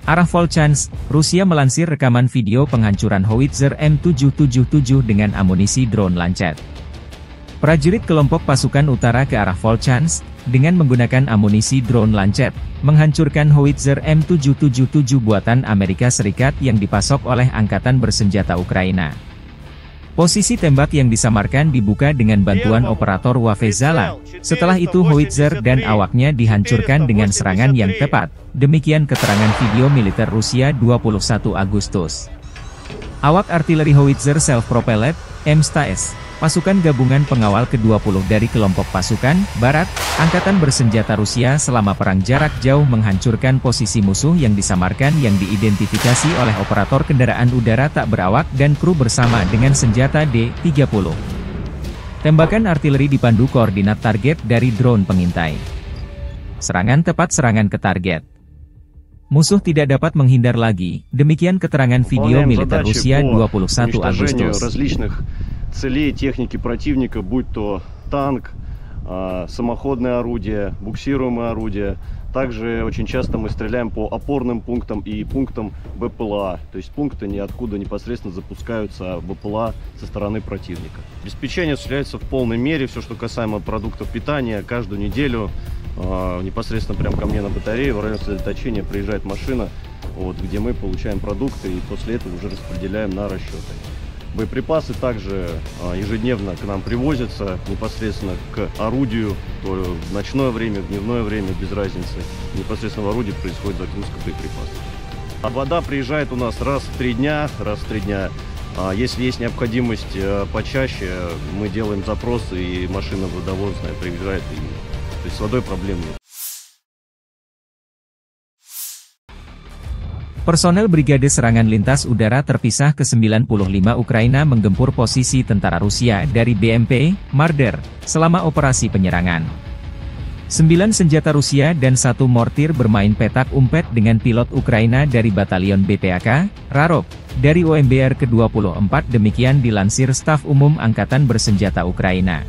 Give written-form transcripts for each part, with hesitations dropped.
Arah Volchansk, Rusia melansir rekaman video penghancuran howitzer M777 dengan amunisi drone Lancet. Prajurit kelompok pasukan utara ke arah Volchansk, dengan menggunakan amunisi drone Lancet, menghancurkan howitzer M777 buatan Amerika Serikat yang dipasok oleh Angkatan Bersenjata Ukraina. Posisi tembak yang disamarkan dibuka dengan bantuan operator Wafezala. Setelah itu howitzer dan awaknya dihancurkan dengan serangan yang tepat. Demikian keterangan video militer Rusia 21 Agustus. Awak artileri howitzer self-propelled, M100S, pasukan gabungan pengawal ke-20 dari kelompok pasukan Barat, Angkatan Bersenjata Rusia selama perang jarak jauh menghancurkan posisi musuh yang disamarkan yang diidentifikasi oleh operator kendaraan udara tak berawak dan kru bersama dengan senjata D-30. Tembakan artileri dipandu koordinat target dari drone pengintai. Serangan tepat serangan ke target. Musuh tidak dapat menghindar lagi, demikian keterangan video militer Rusia 21 Agustus. Целей техники противника, будь то танк, самоходное орудие, буксируемое орудие. Также очень часто мы стреляем по опорным пунктам и пунктам БПЛА. То есть пункты ниоткуда непосредственно запускаются БПЛА со стороны противника. Обеспечение осуществляется в полной мере. Все, что касаемо продуктов питания, каждую неделю непосредственно прямо ко мне на батарею в районе сосредоточения приезжает машина, где мы получаем продукты и после этого уже распределяем на расчеты. Боеприпасы также ежедневно к нам привозятся непосредственно к орудию, то в ночное время, в дневное время, без разницы. Непосредственно в орудии происходит загрузка боеприпасов. А вода приезжает у нас раз в 3 дня. Если есть необходимость почаще, мы делаем запросы, и машина водовозная приезжает. То есть с водой проблем нет. Personel Brigade Serangan Lintas Udara Terpisah ke-95 Ukraina menggempur posisi tentara Rusia dari BMP, Marder, selama operasi penyerangan. 9 senjata Rusia dan 1 mortir bermain petak umpet dengan pilot Ukraina dari Batalion BPAK, Rarok, dari OMBR ke-24 demikian dilansir Staf Umum Angkatan Bersenjata Ukraina.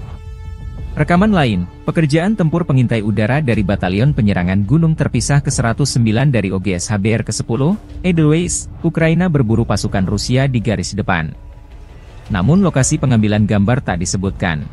Rekaman lain, pekerjaan tempur pengintai udara dari Batalion Penyerangan Gunung Terpisah ke-109 dari OGS HBR ke-10, Edelweiss, Ukraina berburu pasukan Rusia di garis depan. Namun lokasi pengambilan gambar tak disebutkan.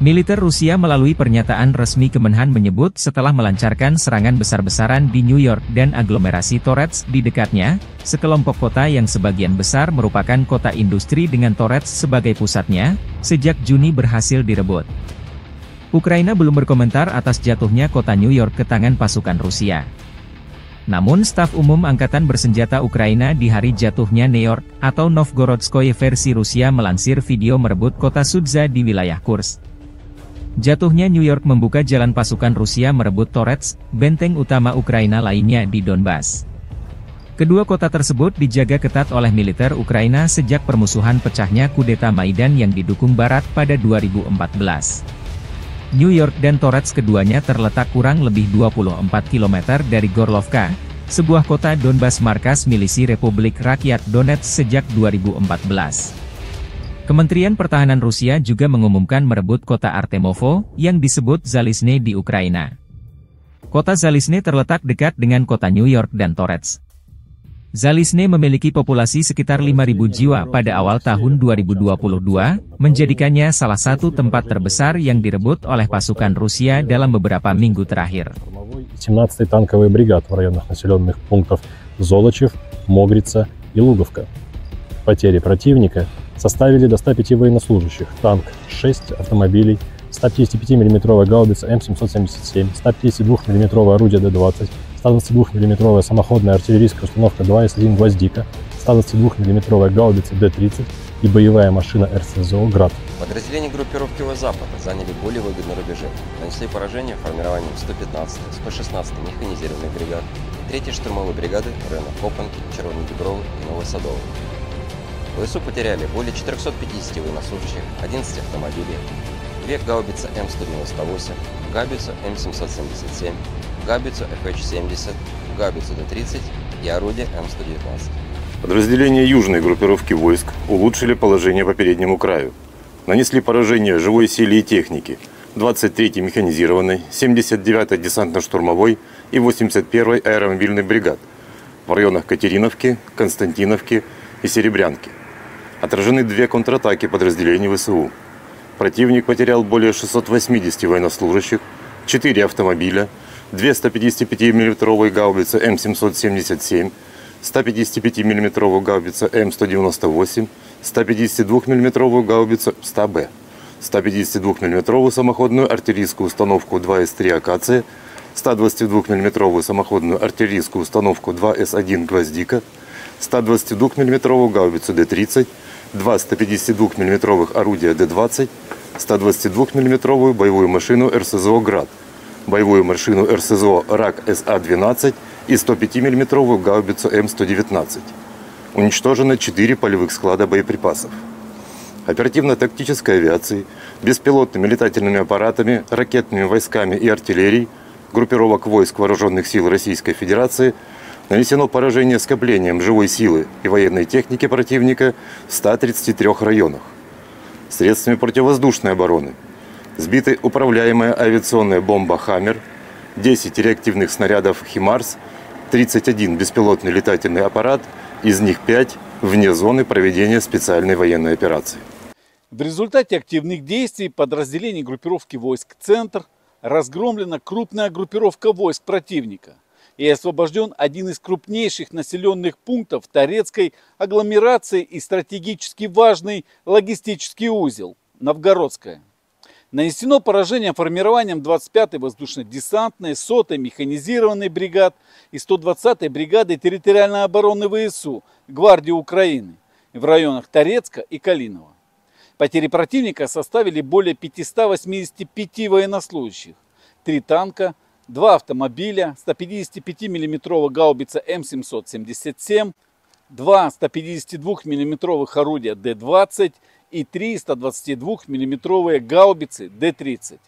Militer Rusia melalui pernyataan resmi Kemenhan menyebut setelah melancarkan serangan besar-besaran di New York dan aglomerasi Torets di dekatnya, sekelompok kota yang sebagian besar merupakan kota industri dengan Torets sebagai pusatnya, sejak Juni berhasil direbut. Ukraina belum berkomentar atas jatuhnya kota New York ke tangan pasukan Rusia. Namun Staf Umum Angkatan Bersenjata Ukraina di hari jatuhnya New York, atau Novgorodskoye versi Rusia melansir video merebut kota Sudza di wilayah Kursk. Jatuhnya New York membuka jalan pasukan Rusia merebut Torets, benteng utama Ukraina lainnya di Donbas. Kedua kota tersebut dijaga ketat oleh militer Ukraina sejak permusuhan pecahnya kudeta Maidan yang didukung Barat pada 2014. New York dan Torets keduanya terletak kurang lebih 24 km dari Gorlovka, sebuah kota Donbas markas milisi Republik Rakyat Donetsk sejak 2014. Kementerian Pertahanan Rusia juga mengumumkan merebut kota Artemovo, yang disebut Zalizne di Ukraina. Kota Zalizne terletak dekat dengan kota New York dan Torets. Zalizne memiliki populasi sekitar 5.000 jiwa pada awal tahun 2022, menjadikannya salah satu tempat terbesar yang direbut oleh pasukan Rusia dalam beberapa minggu terakhir. 17-й танковый бригад в районах населенных пунктов Золочев, Могрица и Луговка. Потери противника составили до 105 военнослужащих, танк 6 автомобилей, 155 мм гаубица М777, 152 мм орудие Д-20, 122 мм самоходная артиллерийская установка 2С1 «Гвоздика», 122 мм гаубица Д-30 и боевая машина РСЗО «Град». Подразделения группировки Запада заняли более выгодные рубежи, нанесли поражение формированием 115-й, 116-й механизированных бригад и 3-й штурмовой бригады в районах Копанки, Червонодіброви и Новосадовой. ВСУ потеряли более 450 военнослужащих, 11 автомобилей, 2 гаубицы М198, гаубицу М777, гаубицу ФХ-70, гаубицу Д-30 и орудие М119. Подразделения южной группировки войск улучшили положение по переднему краю. Нанесли поражение живой силе и технике 23-й механизированной, 79-й десантно-штурмовой и 81-й аэромобильной бригад в районах Катериновки, Константиновки и Серебрянки. Отражены 2 контратаки подразделений ВСУ. Противник потерял более 680 военнослужащих, 4 автомобиля, 2 155 мм гаубицы М777, 155 мм гаубица М198, 152 мм гаубицу 100Б, 152 мм самоходную артиллерийскую установку 2С3 «Акация», 122 мм самоходную артиллерийскую установку 2С1 «Гвоздика», 122 мм гаубицу Д-30, 2 152 мм орудия Д-20, 122 мм боевую машину РСЗО «Град», боевую машину РСЗО РАК СА-12 и 105 мм гаубицу М119. Уничтожено 4 полевых склада боеприпасов. Оперативно-тактической авиацией, беспилотными летательными аппаратами, ракетными войсками и артиллерией группировок войск Вооруженных сил Российской Федерации нанесено поражение скоплением живой силы и военной техники противника в 133 районах. Средствами противовоздушной обороны сбиты управляемая авиационная бомба «Хаммер», 10 реактивных снарядов «Химарс», 31 беспилотный летательный аппарат, из них 5 вне зоны проведения специальной военной операции. В результате активных действий подразделений группировки войск «Центр» разгромлена крупная группировка войск противника и освобожден один из крупнейших населенных пунктов Торецкой агломерации и стратегически важный логистический узел – Новгородская. Нанесено поражение формированием 25-й воздушно-десантной, 100-й механизированной бригад и 120-й бригады территориальной обороны ВСУ Гвардии Украины в районах Торецка и Калинова. Потери противника составили более 585 военнослужащих, 3 танка, 2 автомобиля, 155 мм гаубица М777, 2 152 мм орудия Д-20 и 3 122 мм гаубицы Д-30.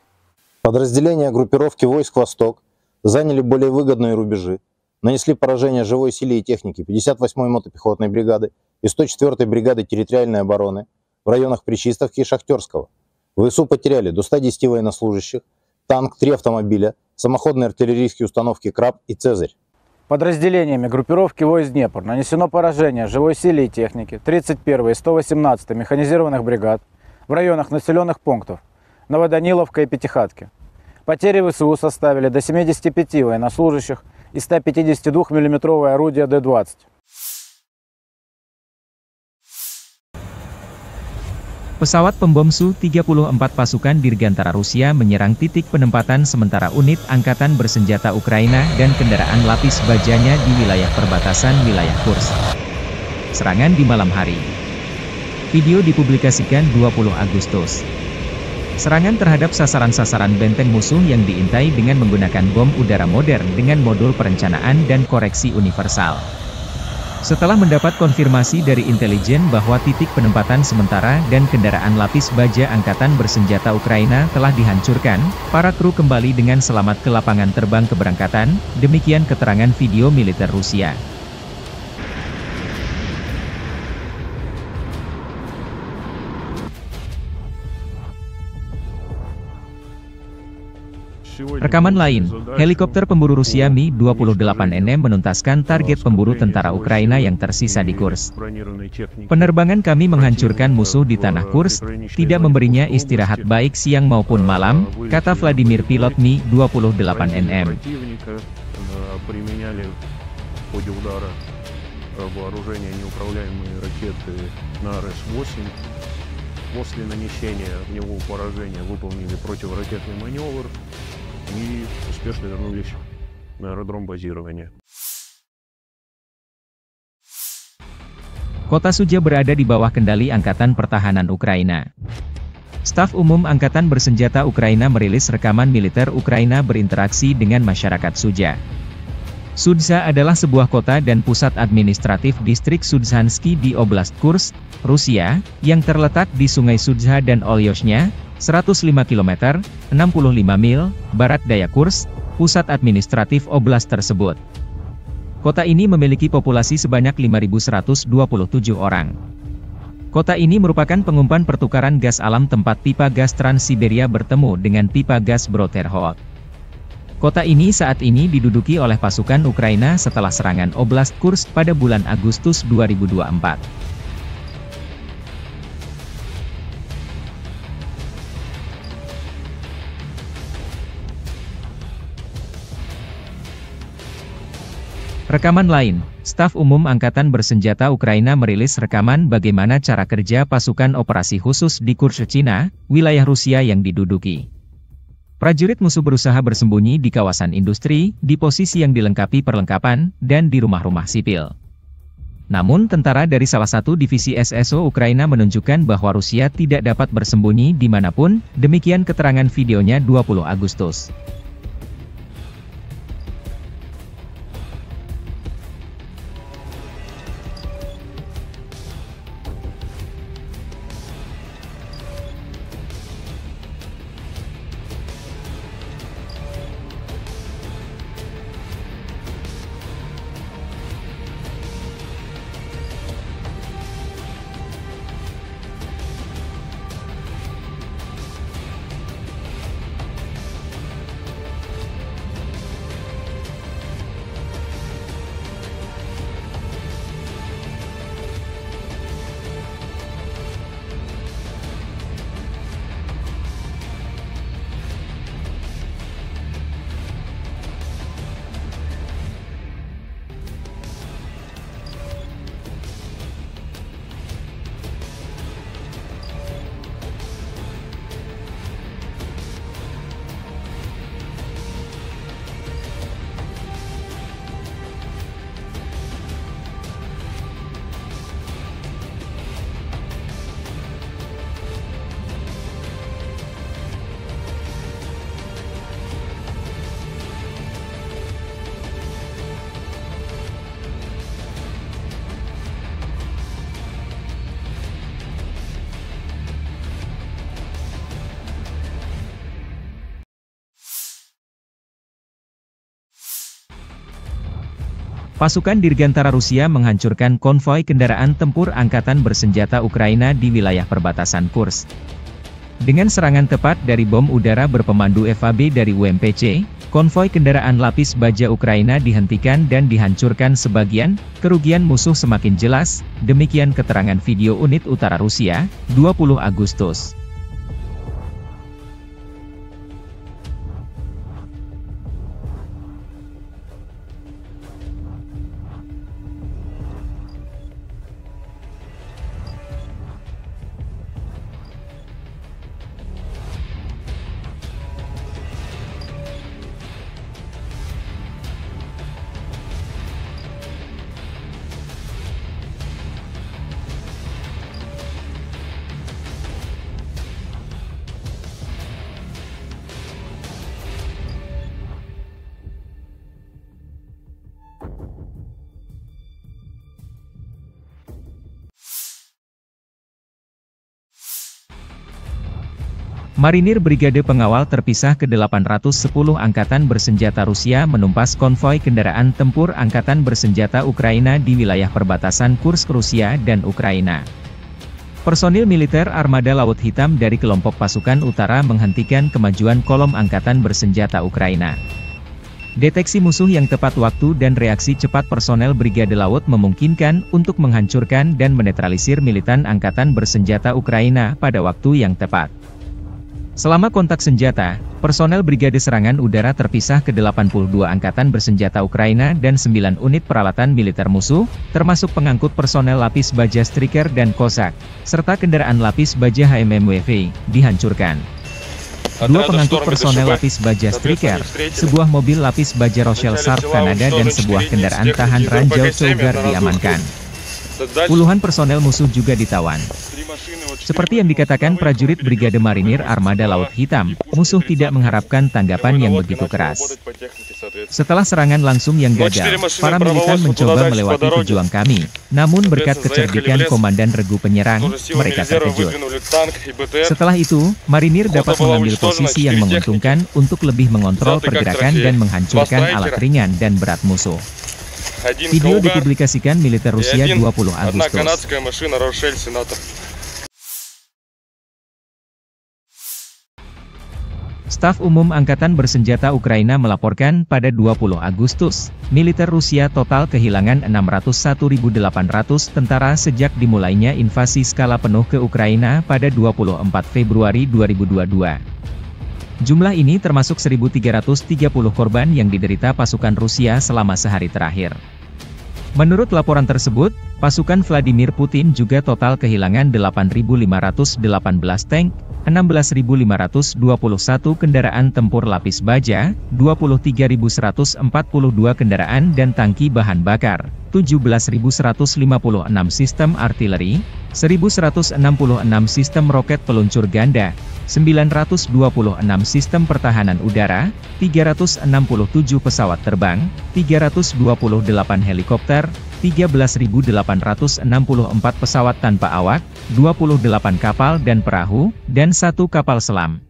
Подразделения группировки войск «Восток» заняли более выгодные рубежи, нанесли поражение живой силе и технике 58-й мотопехотной бригады и 104-й бригады территориальной обороны в районах Причистовки и Шахтерского. ВСУ потеряли до 110 военнослужащих, танк, 3 автомобиля, самоходные артиллерийские установки «Краб» и «Цезарь». Подразделениями группировки войск «Днепр» нанесено поражение живой силе и технике 31-й и 118-й механизированных бригад в районах населенных пунктов Новоданиловка и Пятихатки. Потери ВСУ составили до 75 военнослужащих и 152 мм орудия Д-20. Pesawat pembom Su-34 pasukan Dirgantara Rusia menyerang titik penempatan sementara unit angkatan bersenjata Ukraina dan kendaraan lapis bajanya di wilayah perbatasan wilayah Kursk. Serangan di malam hari. Video dipublikasikan 20 Agustus. Serangan terhadap sasaran-sasaran benteng musuh yang diintai dengan menggunakan bom udara modern dengan modul perencanaan dan koreksi universal. Setelah mendapat konfirmasi dari intelijen bahwa titik penempatan sementara dan kendaraan lapis baja angkatan bersenjata Ukraina telah dihancurkan, para kru kembali dengan selamat ke lapangan terbang keberangkatan, demikian keterangan video militer Rusia. Rekaman lain, helikopter pemburu Rusia Mi-28NM menuntaskan target pemburu tentara Ukraina yang tersisa di Kursk. Penerbangan kami menghancurkan musuh di tanah Kursk, tidak memberinya istirahat baik siang maupun malam, kata Vladimir pilot Mi-28NM. вооружения неуправляемые ракеты на РС-8. После нанесения огневого поражения выполнили противоракетный маневр и успешно вернулись на аэродром базирования. Kota Sudzha berada di bawah kendali Angkatan Pertahanan Ukraina. Staf Umum Angkatan Bersenjata Ukraina merilis rekaman militer Ukraina berinteraksi dengan masyarakat Sudzha. Sudzha adalah sebuah kota dan pusat administratif distrik Sudzhansky di Oblast Kursk, Rusia, yang terletak di Sungai Sudzha dan Olyoshnya, 105 km, 65 mil, barat daya Kursk, pusat administratif oblast tersebut. Kota ini memiliki populasi sebanyak 5.127 orang. Kota ini merupakan pengumpan pertukaran gas alam tempat pipa gas Trans-Siberia bertemu dengan pipa gas Bro-Terhot. Kota ini saat ini diduduki oleh pasukan Ukraina setelah serangan Oblast Kursk pada bulan Agustus 2024. Rekaman lain, Staf Umum Angkatan Bersenjata Ukraina merilis rekaman bagaimana cara kerja pasukan operasi khusus di Kursk, Cina, wilayah Rusia yang diduduki. Prajurit musuh berusaha bersembunyi di kawasan industri, di posisi yang dilengkapi perlengkapan, dan di rumah-rumah sipil. Namun tentara dari salah satu divisi SSO Ukraina menunjukkan bahwa Rusia tidak dapat bersembunyi dimanapun, demikian keterangan videonya 20 Agustus. Pasukan Dirgantara Rusia menghancurkan konvoi kendaraan tempur Angkatan Bersenjata Ukraina di wilayah perbatasan Kursk. Dengan serangan tepat dari bom udara berpemandu FAB dari UMPC, konvoi kendaraan lapis baja Ukraina dihentikan dan dihancurkan sebagian, kerugian musuh semakin jelas, demikian keterangan video unit utara Rusia, 20 Agustus. Marinir Brigade Pengawal Terpisah ke-810 Angkatan Bersenjata Rusia menumpas konvoi kendaraan tempur Angkatan Bersenjata Ukraina di wilayah perbatasan Kursk Rusia dan Ukraina. Personil militer Armada Laut Hitam dari kelompok pasukan utara menghentikan kemajuan kolom Angkatan Bersenjata Ukraina. Deteksi musuh yang tepat waktu dan reaksi cepat personel Brigade Laut memungkinkan untuk menghancurkan dan menetralisir militan Angkatan Bersenjata Ukraina pada waktu yang tepat. Selama kontak senjata, personel Brigade Serangan Udara terpisah ke 82 angkatan bersenjata Ukraina dan 9 unit peralatan militer musuh, termasuk pengangkut personel lapis baja Striker dan Kozak, serta kendaraan lapis baja HMMWV, dihancurkan. 2 pengangkut personel lapis baja Striker, sebuah mobil lapis baja Rochelle Sharp Kanada dan sebuah kendaraan tahan ranjau Cougar diamankan. Puluhan personel musuh juga ditawan. Seperti yang dikatakan prajurit Brigade Marinir Armada Laut Hitam, musuh tidak mengharapkan tanggapan yang begitu keras. Setelah serangan langsung yang gagal, para militan mencoba melewati pejuang kami, namun berkat kecerdikan Komandan Regu penyerang, mereka terkejut. Setelah itu, Marinir dapat mengambil posisi yang menguntungkan untuk lebih mengontrol pergerakan dan menghancurkan alat ringan dan berat musuh. Video dipublikasikan militer Rusia 20 Agustus. Staf Umum Angkatan Bersenjata Ukraina melaporkan pada 20 Agustus, militer Rusia total kehilangan 601.800 tentara sejak dimulainya invasi skala penuh ke Ukraina pada 24 Februari 2022. Jumlah ini termasuk 1.330 korban yang diderita pasukan Rusia selama sehari terakhir. Menurut laporan tersebut, pasukan Vladimir Putin juga total kehilangan 8.518 tank, 16.521 kendaraan tempur lapis baja, 23.142 kendaraan dan tangki bahan bakar, 17.156 sistem artileri, 1.166 sistem roket peluncur ganda, 926 sistem pertahanan udara, 367 pesawat terbang, 328 helikopter, 13.864 pesawat tanpa awak, 28 kapal dan perahu, dan 1 kapal selam.